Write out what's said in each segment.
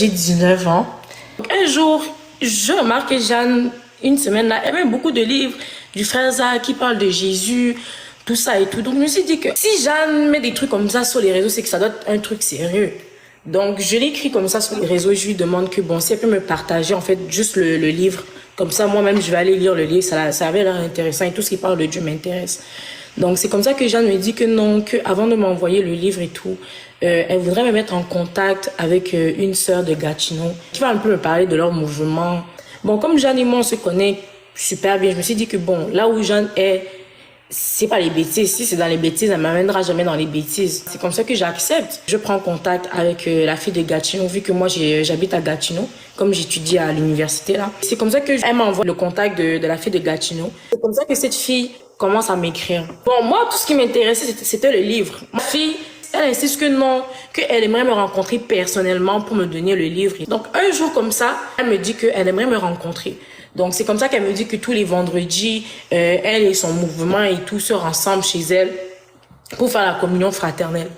J'ai 19 ans. Un jour, je remarque que Jeanne, une semaine là, elle met beaucoup de livres du frère Zach qui parle de Jésus, tout ça et tout. Donc, je me suis dit que si Jeanne met des trucs comme ça sur les réseaux, c'est que ça doit être un truc sérieux. Donc, je l'écris comme ça sur les réseaux. Je lui demande que, bon, si elle peut me partager, en fait, juste le livre. Comme ça, moi-même, je vais aller lire le livre. Ça avait l'air intéressant et tout ce qui parle de Dieu m'intéresse. Donc, c'est comme ça que Jeanne me dit que non, que avant de m'envoyer le livre et tout, elle voudrait me mettre en contact avec une sœur de Gatineau qui va un peu me parler de leur mouvement. Bon, comme Jeanne et moi, on se connaît super bien, je me suis dit que bon, là où Jeanne est, c'est pas les bêtises. Si c'est dans les bêtises, elle m'amènera jamais dans les bêtises. C'est comme ça que j'accepte. Je prends contact avec la fille de Gatineau, vu que moi j'habite à Gatineau, comme j'étudie à l'université là. C'est comme ça que elle m'envoie le contact de la fille de Gatineau. C'est comme ça que cette fille commence à m'écrire. Bon, moi, tout ce qui m'intéressait, c'était le livre. Ma fille, elle insiste que non, qu'elle aimerait me rencontrer personnellement pour me donner le livre. Donc, un jour comme ça, elle me dit qu'elle aimerait me rencontrer. Donc, c'est comme ça qu'elle me dit que tous les vendredis, elle et son mouvement et tout sortent ensemble chez elle pour faire la communion fraternelle.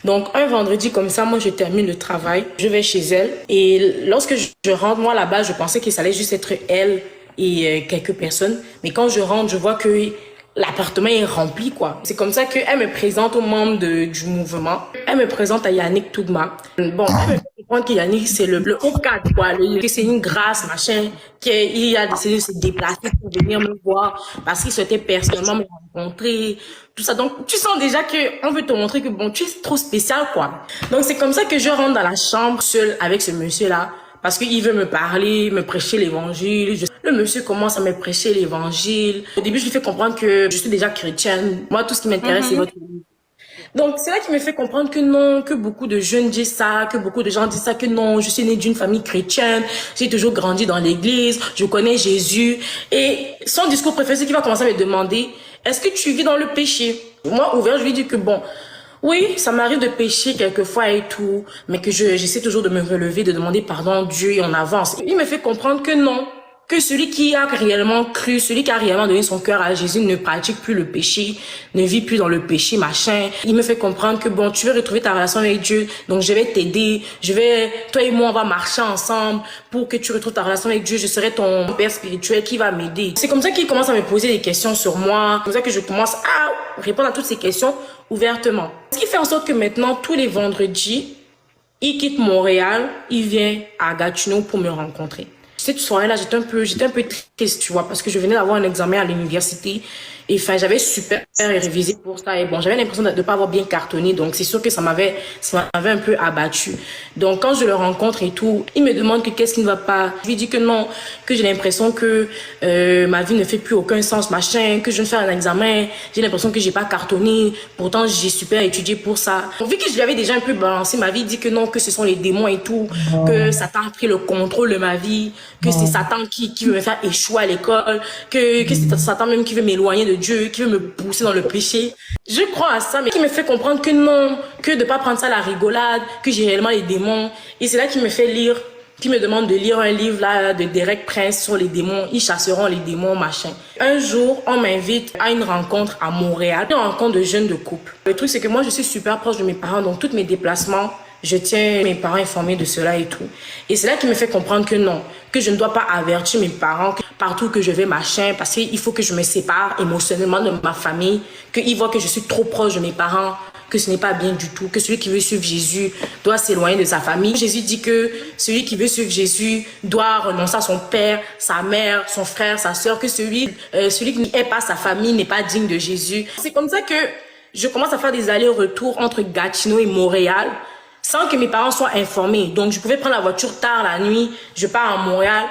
Donc, un vendredi comme ça, moi, je termine le travail, je vais chez elle. Et lorsque je rentre, moi, là-bas, je pensais que ça allait juste être elle et quelques personnes. Mais quand je rentre, je vois que l'appartement est rempli, quoi. C'est comme ça qu'elle me présente aux membres du mouvement. Elle me présente à Yannick Tougma. Bon, elle me fait comprendre que Yannick, c'est le haut cadre, quoi. Que c'est une grâce, machin, qu'il a décidé de se déplacer pour venir me voir parce qu'il souhaitait personnellement me rencontrer, tout ça. Donc, tu sens déjà qu'on veut te montrer que, bon, tu es trop spécial, quoi. Donc, c'est comme ça que je rentre dans la chambre seule avec ce monsieur-là. Parce qu'il veut me parler, me prêcher l'évangile. Le monsieur commence à me prêcher l'évangile. Au début, je lui fais comprendre que je suis déjà chrétienne. Moi, tout ce qui m'intéresse, c'est votre livre. Donc, c'est là qu'il me fait comprendre que non, que beaucoup de jeunes disent ça, que beaucoup de gens disent ça, que non, je suis née d'une famille chrétienne, j'ai toujours grandi dans l'église, je connais Jésus. Et son discours préféré, c'est qu'il va commencer à me demander, est-ce que tu vis dans le péché? Moi, ouvert, je lui dis que bon, oui, ça m'arrive de pécher quelquefois et tout, mais que j'essaie toujours de me relever, de demander pardon à Dieu et on avance. Il me fait comprendre que non, que celui qui a réellement cru, celui qui a réellement donné son cœur à Jésus ne pratique plus le péché, ne vit plus dans le péché, machin. Il me fait comprendre que bon, tu veux retrouver ta relation avec Dieu, donc je vais t'aider, toi et moi, on va marcher ensemble pour que tu retrouves ta relation avec Dieu. Je serai ton père spirituel qui va m'aider. C'est comme ça qu'il commence à me poser des questions sur moi, c'est comme ça que je commence à répondre à toutes ces questions ouvertement. Ce qui fait en sorte que maintenant, tous les vendredis, il quitte Montréal, il vient à Gatineau pour me rencontrer. Cette soirée-là, j'étais un peu triste, tu vois, parce que je venais d'avoir un examen à l'université. Et enfin, j'avais super révisé pour ça. Et bon, j'avais l'impression de ne pas avoir bien cartonné. Donc, c'est sûr que ça m'avait un peu abattu. Donc, quand je le rencontre et tout, il me demande que qu'est-ce qui ne va pas. Je lui dis que non, que j'ai l'impression que ma vie ne fait plus aucun sens, machin, que je viens de faire un examen. J'ai l'impression que j'ai pas cartonné. Pourtant, j'ai super étudié pour ça. Donc, vu que je lui avais déjà un peu balancé ma vie, il dit que non, que ce sont les démons et tout, que Satan a pris le contrôle de ma vie, que c'est Satan qui veut me faire échouer à l'école, que c'est Satan même qui veut m'éloigner de Dieu, qui veut me pousser dans le péché. Je crois à ça, mais qui me fait comprendre que non, que de pas prendre ça à la rigolade, que j'ai réellement les démons. Et c'est là qu'il me fait lire, qui me demande de lire un livre là de Derek Prince sur les démons. Ils chasseront les démons, machin. Un jour, on m'invite à une rencontre à Montréal, une rencontre de jeunes de couple. Le truc, c'est que moi, je suis super proche de mes parents, donc tous mes déplacements, je tiens mes parents informés de cela et tout. Et c'est là qu'il me fait comprendre que non, que je ne dois pas avertir mes parents que partout que je vais, machin, parce qu'il faut que je me sépare émotionnellement de ma famille, qu'ils voient que je suis trop proche de mes parents, que ce n'est pas bien du tout, que celui qui veut suivre Jésus doit s'éloigner de sa famille. Jésus dit que celui qui veut suivre Jésus doit renoncer à son père, sa mère, son frère, sa sœur, que celui qui n'est pas sa famille n'est pas digne de Jésus. C'est comme ça que je commence à faire des allers-retours entre Gatineau et Montréal, sans que mes parents soient informés. Donc, je pouvais prendre la voiture tard la nuit, je pars à Montréal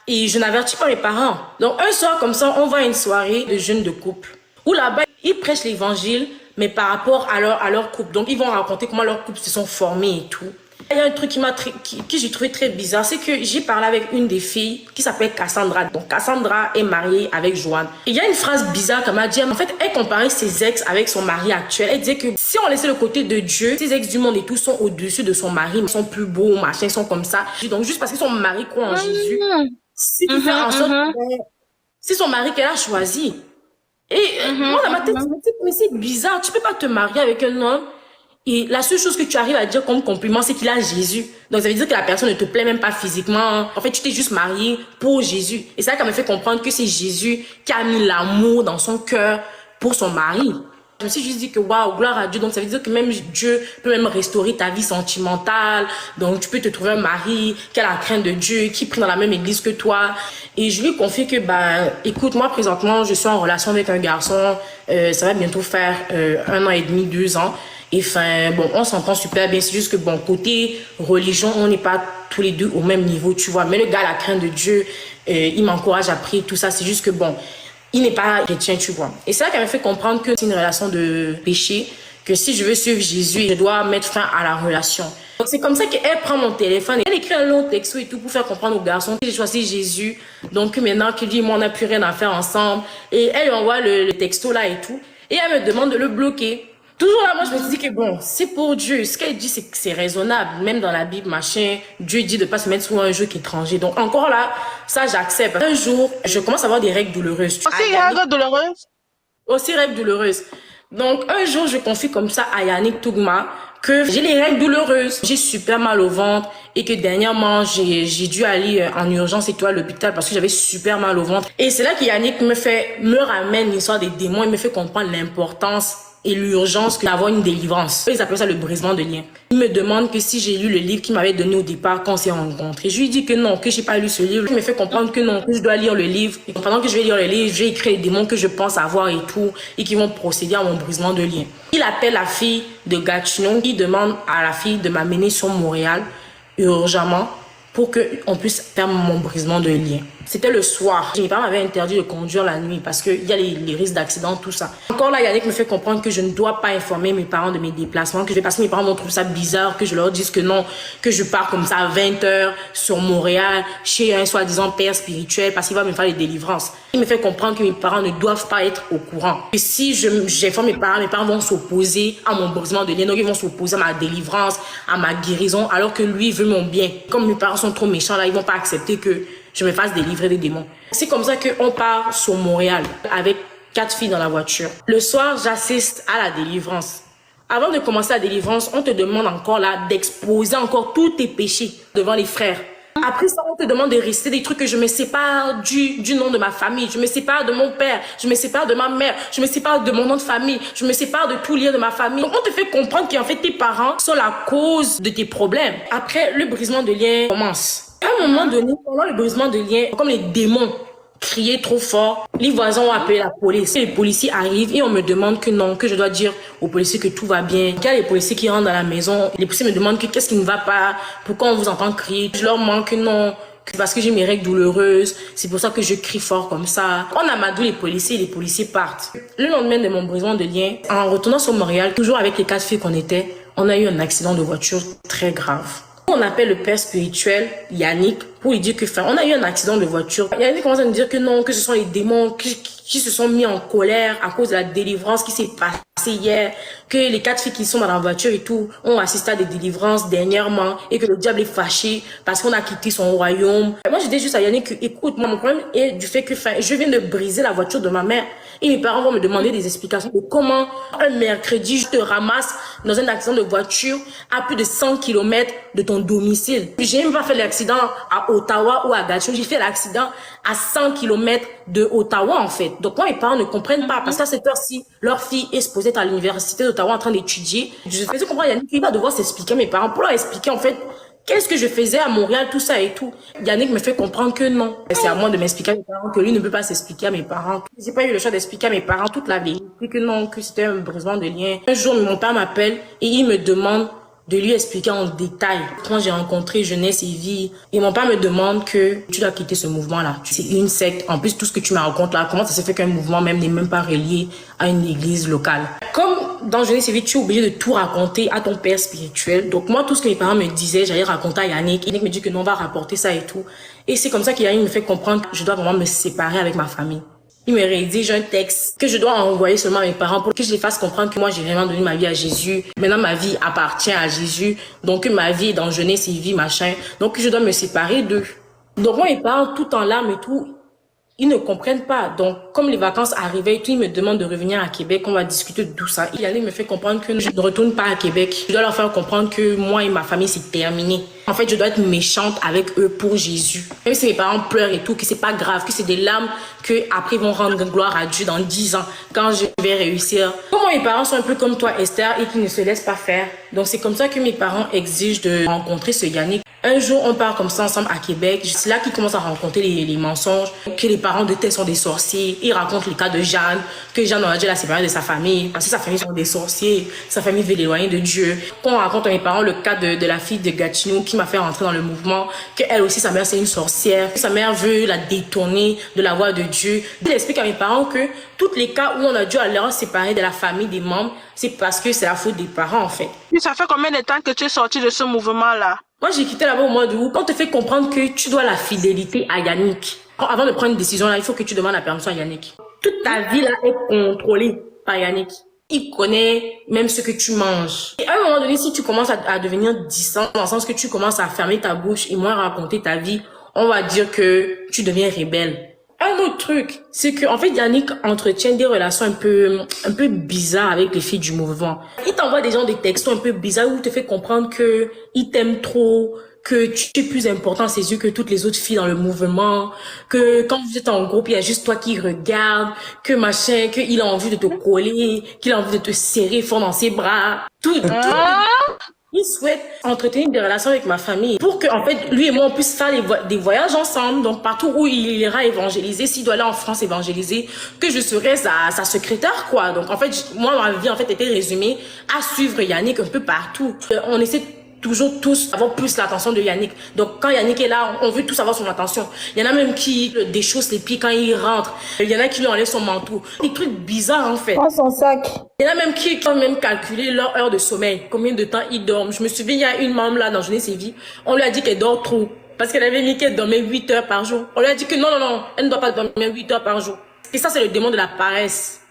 et je n'avertis pas mes parents. Donc, un soir comme ça, on va à une soirée de jeunes de couple où là-bas, ils prêchent l'évangile, mais par rapport à leur couple. Donc, ils vont raconter comment leur couple se sont formés et tout. Il y a un truc que j'ai trouvé très bizarre, c'est que j'ai parlé avec une des filles qui s'appelle Cassandra. Donc Cassandra est mariée avec Joanne. Et il y a une phrase bizarre qu'elle m'a dit. En fait, elle comparait ses ex avec son mari actuel. Elle disait que si on laissait le côté de Dieu, ses ex du monde et tout sont au-dessus de son mari, ils sont plus beaux, machin, ils sont comme ça. Donc juste parce que son mari croit en Jésus, si tu fais en sorte que c'est son mari qu'elle a choisi. Et moi, dans ma tête, je me dis, mais c'est bizarre, tu peux pas te marier avec un homme Et la seule chose que tu arrives à dire comme compliment, c'est qu'il a Jésus. Donc ça veut dire que la personne ne te plaît même pas physiquement. En fait, tu t'es juste marié pour Jésus. Et ça m'a fait comprendre que c'est Jésus qui a mis l'amour dans son cœur pour son mari. Je me suis juste dit que waouh, gloire à Dieu. Donc ça veut dire que même Dieu peut même restaurer ta vie sentimentale. Donc tu peux te trouver un mari qui a la crainte de Dieu, qui prie dans la même église que toi. Et je lui confie que écoute, moi présentement je suis en relation avec un garçon. Ça va bientôt faire 1 an et demi, 2 ans. Et enfin, bon, on s'entend super bien. C'est juste que, bon, côté religion, on n'est pas tous les deux au même niveau, tu vois. Mais le gars, la crainte de Dieu, il m'encourage à prier, tout ça. C'est juste que, bon, il n'est pas chrétien, tu vois. Et c'est ça qui m'a fait comprendre que c'est une relation de péché, que si je veux suivre Jésus, je dois mettre fin à la relation. Donc, c'est comme ça qu'elle prend mon téléphone et elle écrit un long texto et tout pour faire comprendre au garçon que j'ai choisi Jésus. Donc, maintenant, qu'il dit, moi, on n'a plus rien à faire ensemble. Et elle lui envoie le texto là et tout. Et elle me demande de le bloquer. Toujours là, moi, je me suis dit que bon, c'est pour Dieu. Ce qu'elle dit, c'est que c'est raisonnable. Même dans la Bible, machin, Dieu dit de pas se mettre sous un joug étranger. Donc, encore là, ça, j'accepte. Un jour, je commence à avoir des règles douloureuses. Aussi, règles douloureuses? Aussi règles douloureuses. Donc, un jour, je confie comme ça à Yannick Tougma que j'ai les règles douloureuses. J'ai super mal au ventre et que dernièrement, j'ai dû aller en urgence et tout à l'hôpital parce que j'avais super mal au ventre. Et c'est là que Yannick me ramène l'histoire des démons et me fait comprendre l'importance et l'urgence d'avoir une délivrance. Ils appellent ça le brisement de lien. Il me demande que si j'ai lu le livre qu'il m'avait donné au départ quand on s'est rencontrés. Je lui dis que non, que j'ai pas lu ce livre. Il me fait comprendre que non, que je dois lire le livre. Et pendant que je vais lire le livre, je vais écrire les démons que je pense avoir et tout, et qui vont procéder à mon brisement de lien. Il appelle la fille de Gatineau, il demande à la fille de m'amener sur Montréal, urgemment, pour qu'on puisse faire mon brisement de lien. C'était le soir. Mes parents m'avaient interdit de conduire la nuit parce qu'il y a les risques d'accident, tout ça. Encore là, Yannick me fait comprendre que je ne dois pas informer mes parents de mes déplacements, parce que mes parents vont trouver ça bizarre, que je leur dise que non, que je pars comme ça à 20h sur Montréal, chez un soi-disant père spirituel, parce qu'il va me faire les délivrances. Il me fait comprendre que mes parents ne doivent pas être au courant. Et si j'informe mes parents vont s'opposer à mon brisement de lien, donc ils vont s'opposer à ma délivrance, à ma guérison, alors que lui veut mon bien. Comme mes parents sont trop méchants, là, ils vont pas accepter que je me fasse délivrer des démons. C'est comme ça qu'on part sur Montréal avec 4 filles dans la voiture. Le soir, j'assiste à la délivrance. Avant de commencer la délivrance, on te demande encore là d'exposer encore tous tes péchés devant les frères. Après ça, on te demande de réciter des trucs que je me sépare du nom de ma famille, je me sépare de mon père, je me sépare de ma mère, je me sépare de mon nom de famille, je me sépare de tout lien de ma famille. Donc, on te fait comprendre qu'en fait, tes parents sont la cause de tes problèmes. Après, le brisement de lien commence. À un moment donné, pendant le brisement de lien, comme les démons criaient trop fort, les voisins ont appelé la police. Les policiers arrivent et on me demande que non, que je dois dire aux policiers que tout va bien. Il y a les policiers qui rentrent dans la maison, les policiers me demandent que qu'est-ce qui ne va pas, pourquoi on vous entend crier. Je leur mens que non, parce que j'ai mes règles douloureuses, c'est pour ça que je crie fort comme ça. On amadoué les policiers partent. Le lendemain de mon brisement de lien, en retournant sur Montréal, toujours avec les 4 filles qu'on était, on a eu un accident de voiture très grave. On appelle le père spirituel, Yannick, pour lui dire que, on a eu un accident de voiture. Yannick commence à nous dire que non, que ce sont les démons qui se sont mis en colère à cause de la délivrance qui s'est passée hier, que les 4 filles qui sont dans la voiture et tout ont assisté à des délivrances dernièrement et que le diable est fâché parce qu'on a quitté son royaume. Moi, j'ai dit juste à Yannick que, écoute, moi, mon problème est du fait que, je viens de briser la voiture de ma mère et mes parents vont me demander des explications de comment un mercredi, je te ramasse dans un accident de voiture à plus de 100 km de ton domicile. J'ai même pas fait l'accident à Ottawa ou à Gatineau, j'ai fait l'accident à 100 km de Ottawa, en fait. Donc, moi, mes parents ne comprennent pas parce qu'à cette heure-ci, leur fille est supposée être à l'université d'Ottawa en train d'étudier. Je faisais comprendre à Yannick qu'il va devoir s'expliquer à mes parents pour leur expliquer, en fait, qu'est-ce que je faisais à Montréal, tout ça et tout. Yannick me fait comprendre que non. C'est à moi de m'expliquer à mes parents, que lui ne peut pas s'expliquer à mes parents. J'ai pas eu le choix d'expliquer à mes parents toute la vérité, que non, que c'était un brisement de lien. Un jour, mon père m'appelle et il me demande de lui expliquer en détail quand j'ai rencontré Jeunesse et Vie. Et mon père me demande que tu dois quitter ce mouvement-là. C'est une secte. En plus, tout ce que tu me racontes là, comment ça se fait qu'un mouvement même n'est même pas relié à une église locale? Comme dans Jeunesse et Vie, tu es obligé de tout raconter à ton père spirituel. Donc moi, tout ce que mes parents me disaient, j'allais raconter à Yannick. Yannick me dit que non, on va rapporter ça et tout. Et c'est comme ça qu'Yannick me fait comprendre que je dois vraiment me séparer avec ma famille. Il me rédige un texte que je dois envoyer seulement à mes parents pour que je les fasse comprendre que moi j'ai vraiment donné ma vie à Jésus. Maintenant ma vie appartient à Jésus. Donc ma vie est dans Jeunesse et Vie, machin. Donc je dois me séparer d'eux. Donc moi mes parents tout en larmes et tout, Ils ne comprennent pas. Donc, comme les vacances arrivaient, tout, ils me demandent de revenir à Québec. On va discuter de tout ça. Yannick me fait comprendre que je ne retourne pas à Québec. Je dois leur faire comprendre que moi et ma famille, c'est terminé. En fait, je dois être méchante avec eux pour Jésus. Même si mes parents pleurent et tout, que c'est pas grave, que c'est des larmes que après ils vont rendre gloire à Dieu dans 10 ans, quand je vais réussir. Comme mes parents sont un peu comme toi, Esther, et qui ne se laissent pas faire. Donc, c'est comme ça que mes parents exigent de rencontrer ce Yannick. Un jour, on part comme ça ensemble à Québec. C'est là qu'ils commencent à rencontrer les mensonges, que les parents de Thé sont des sorciers. Ils racontent le cas de Jeanne, que Jeanne aurait dû la séparer de sa famille, parce que sa famille sont des sorciers, sa famille veut l'éloigner de Dieu. Quand on raconte à mes parents le cas de la fille de Gatineau qui m'a fait rentrer dans le mouvement, qu'elle aussi, sa mère, c'est une sorcière, que sa mère veut la détourner de la voie de Dieu. Il explique à mes parents que tous les cas où on a dû aller en séparer de la famille des membres, c'est parce que c'est la faute des parents, en fait. Puis ça fait combien de temps que tu es sorti de ce mouvement-là? Moi, j'ai quitté là-bas au mois d'août. On te fait comprendre que tu dois la fidélité à Yannick. Avant de prendre une décision, là, il faut que tu demandes la permission à Yannick. Toute ta vie, là, est contrôlée par Yannick. Il connaît même ce que tu manges. Et à un moment donné, si tu commences à devenir distant, dans le sens que tu commences à fermer ta bouche et moins raconter ta vie, on va dire que tu deviens rebelle. Un autre truc, c'est que en fait Yannick entretient des relations un peu bizarres avec les filles du mouvement. Il t'envoie des textos un peu bizarres où il te fait comprendre que il t'aime trop, que tu es plus important à ses yeux que toutes les autres filles dans le mouvement, que quand vous êtes en groupe, il y a juste toi qui regarde, que machin, qu'il a envie de te coller, qu'il a envie de te serrer fort dans ses bras. Tout. Il souhaite entretenir des relations avec ma famille pour que, en fait, lui et moi, on puisse faire des voyages ensemble. Donc, partout où il ira évangéliser, s'il doit aller en France évangéliser, que je serai sa secrétaire, quoi. Donc, en fait, moi, ma vie, en fait, était résumée à suivre Yannick un peu partout. On essaie toujours tous avoir plus l'attention de Yannick. Donc, quand Yannick est là, on veut tous avoir son attention. Il y en a même qui déchaussent les pieds quand il rentre. Il y en a qui lui enlèvent son manteau. Des trucs bizarres, en fait. Prends son sac. Il y en a même qui ont même calculé leur heure de sommeil. Combien de temps ils dorment. Je me souviens, il y a une membre là dans Journée Séville. On lui a dit qu'elle dort trop. Parce qu'elle avait mis qu'elle dormait 8 heures par jour. On lui a dit que non, elle ne doit pas dormir 8 heures par jour. Et ça, c'est le démon de la paresse.